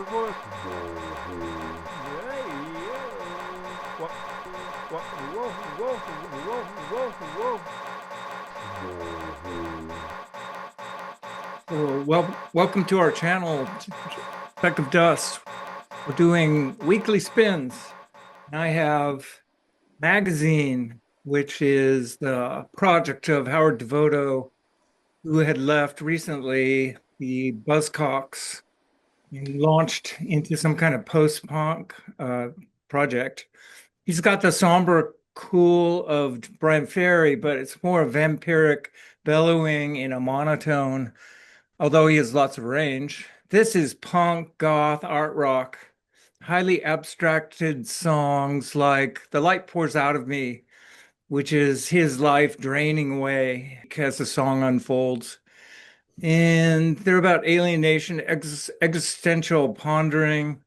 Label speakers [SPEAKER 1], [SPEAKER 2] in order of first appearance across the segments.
[SPEAKER 1] voice. Yeah, yeah. What, whoa, whoa, whoa, whoa, whoa. Welcome to our channel, Speck of Dust. We're doing weekly spins. I have Magazine, which is the project of Howard Devoto, who had left recently the Buzzcocks and launched into some kind of post-punk project. He's got the somber cool of Brian Ferry, but it's more vampiric bellowing in a monotone, although he has lots of range. This is punk, goth, art rock, highly abstracted songs like The Light Pours Out of Me, which is his life draining away as the song unfolds. And they're about alienation, existential pondering,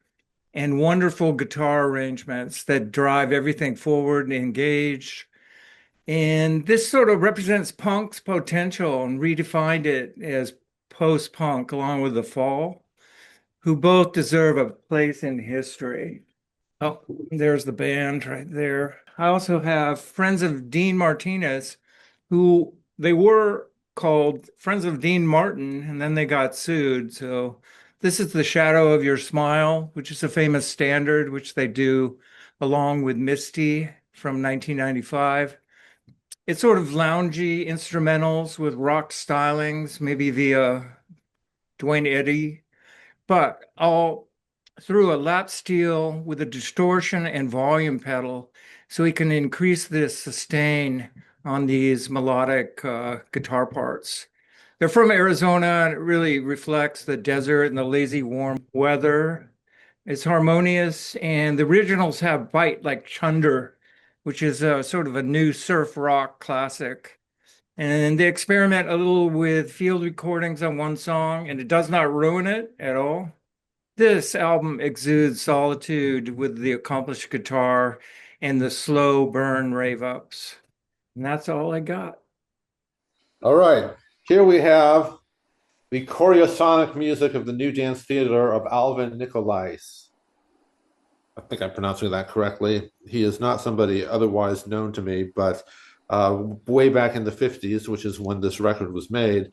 [SPEAKER 1] and wonderful guitar arrangements that drive everything forward and engage. And this sort of represents punk's potential and redefined it as post-punk along with The Fall, who both deserve a place in history. Oh, there's the band right there. I also have Friends of Dean Martinez, who they were called Friends of Dean Martin, and then they got sued. So this is The Shadow of Your Smile, which is a famous standard, which they do along with Misty from 1995. It's sort of loungy instrumentals with rock stylings, maybe via Dwayne Eddy, but all through a lap steel with a distortion and volume pedal so he can increase the sustain on these melodic guitar parts. They're from Arizona and it really reflects the desert and the lazy warm weather. It's harmonious and the originals have bite like Chunder, which is a sort of a new surf rock classic. And they experiment a little with field recordings on one song, and it does not ruin it at all. This album exudes solitude with the accomplished guitar and the slow burn rave ups. And that's all I got.
[SPEAKER 2] All right. Here we have the choreosonic music of the New Dance Theater of Alain Nikolais. I think I'm pronouncing that correctly. He is not somebody otherwise known to me, but way back in the 50s, which is when this record was made,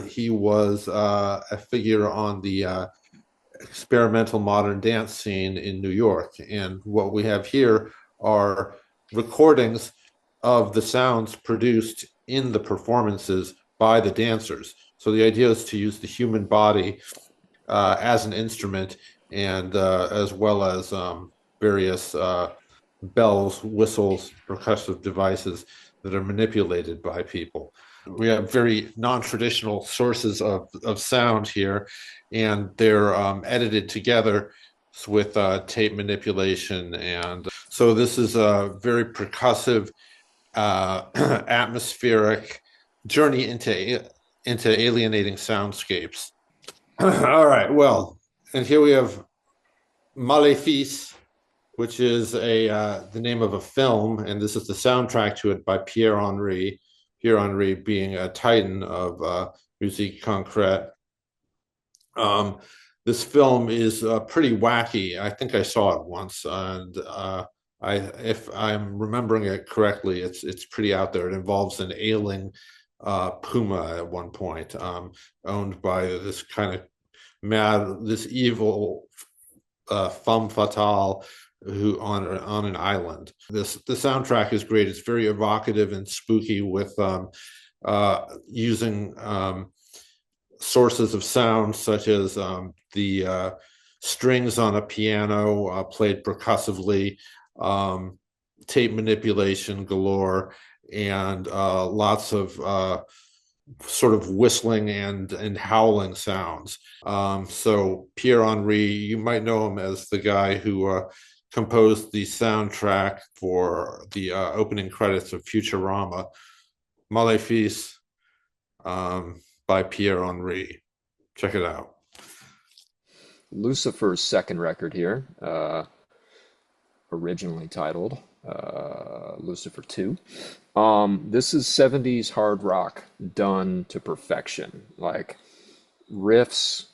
[SPEAKER 2] he was a figure on the experimental modern dance scene in New York. And what we have here are recordings of the sounds produced in the performances by the dancers. So the idea is to use the human body as an instrument and as well as various bells, whistles, percussive devices that are manipulated by people. We have very non-traditional sources of sound here, and they're edited together with tape manipulation. And so this is a very percussive, atmospheric journey into alienating soundscapes. All right, well, and here we have Maléfice, which is the name of a film, and this is the soundtrack to it by Pierre Henry. Pierre Henry being a titan of musique concrète. This film is pretty wacky. I think I saw it once, and if I'm remembering it correctly, it's pretty out there. It involves an ailing puma at one point, owned by this kind of this evil femme fatale who on an island. The soundtrack is great. It's very evocative and spooky with using sources of sound such as the strings on a piano played percussively, tape manipulation galore, and lots of sort of whistling and howling sounds. So Pierre Henry, you might know him as the guy who composed the soundtrack for the opening credits of Futurama. Maléfice by Pierre Henry. Check it out.
[SPEAKER 3] Lucifer's second record here, originally titled Lucifer 2. This is 70s hard rock done to perfection. Like riffs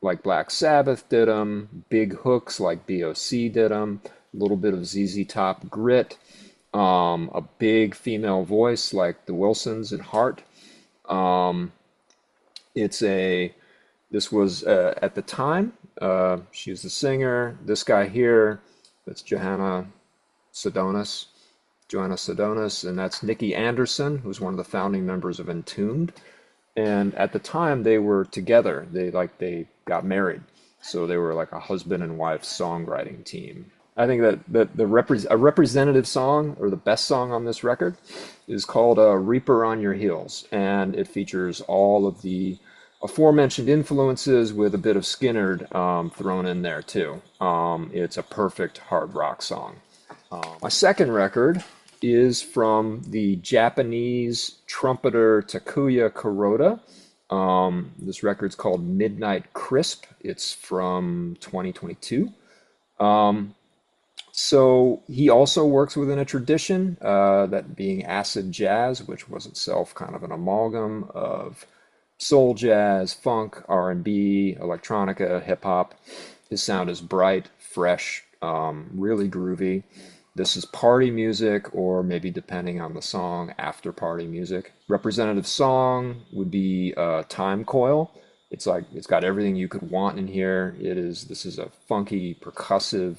[SPEAKER 3] like Black Sabbath did them, big hooks like BOC did them, a little bit of ZZ Top grit, a big female voice like the Wilsons and Heart. Um, it's a This was at the time. She was the singer. This guy here, that's Sedonis, Joanna Sedonis, and that's Nikki Anderson, who's one of the founding members of Entombed. And at the time, they were together. They got married, so they were like a husband and wife songwriting team. I think that a representative song, or the best song on this record, is called "Reaper on Your Heels," and it features all of the aforementioned influences with a bit of Skinnerd thrown in there too. It's a perfect hard rock song. My second record is from the Japanese trumpeter Takuya Kuroda. This record's called Midnight Crisp. It's from 2022. So he also works within a tradition, that being acid jazz, which was itself kind of an amalgam of soul jazz, funk, R&B, electronica, hip hop. His sound is bright, fresh, really groovy. This is party music, or maybe depending on the song, after party music. Representative song would be Time Coil. It's got everything you could want in here. This is a funky, percussive,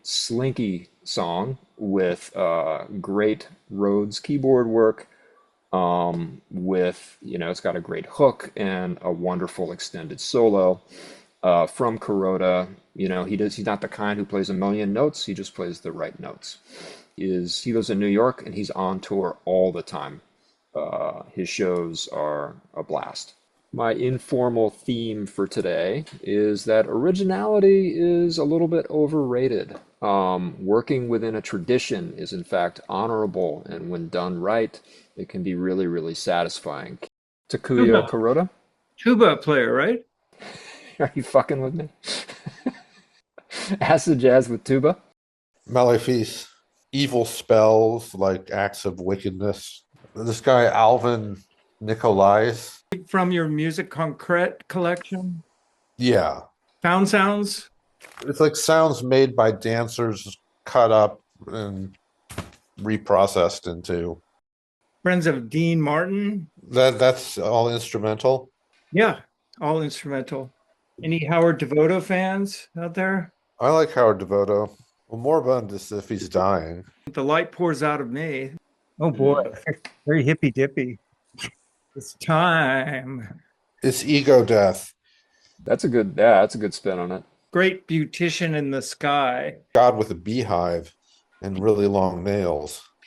[SPEAKER 3] slinky song with great Rhodes keyboard work. It's got a great hook and a wonderful extended solo from Kuroda. He's not the kind who plays a million notes. He just plays the right notes. He lives in New York and he's on tour all the time. His shows are a blast. My informal theme for today is that originality is a little bit overrated. Working within a tradition is in fact honorable, and when done right, it can be really, really satisfying. Takuya Kuroda?
[SPEAKER 1] Tuba player, right?
[SPEAKER 3] Are you fucking with me? Acid jazz with tuba?
[SPEAKER 2] Malefice, evil spells like acts of wickedness. This guy, Alain Nikolais.
[SPEAKER 1] From your Music Concrete collection?
[SPEAKER 2] Yeah.
[SPEAKER 1] Found Sounds?
[SPEAKER 2] It's like sounds made by dancers, cut up and reprocessed into.
[SPEAKER 1] Friends of Dean Martin?
[SPEAKER 2] That's all instrumental.
[SPEAKER 1] Yeah, all instrumental. Any Howard Devoto fans out there?
[SPEAKER 2] I like Howard Devoto. Well, more about this if he's dying.
[SPEAKER 1] The light pours out of me. Oh boy, very hippy dippy. It's time.
[SPEAKER 2] It's ego death.
[SPEAKER 3] That's a good spin on it.
[SPEAKER 1] Great beautician in the sky.
[SPEAKER 2] God with a beehive and really long nails.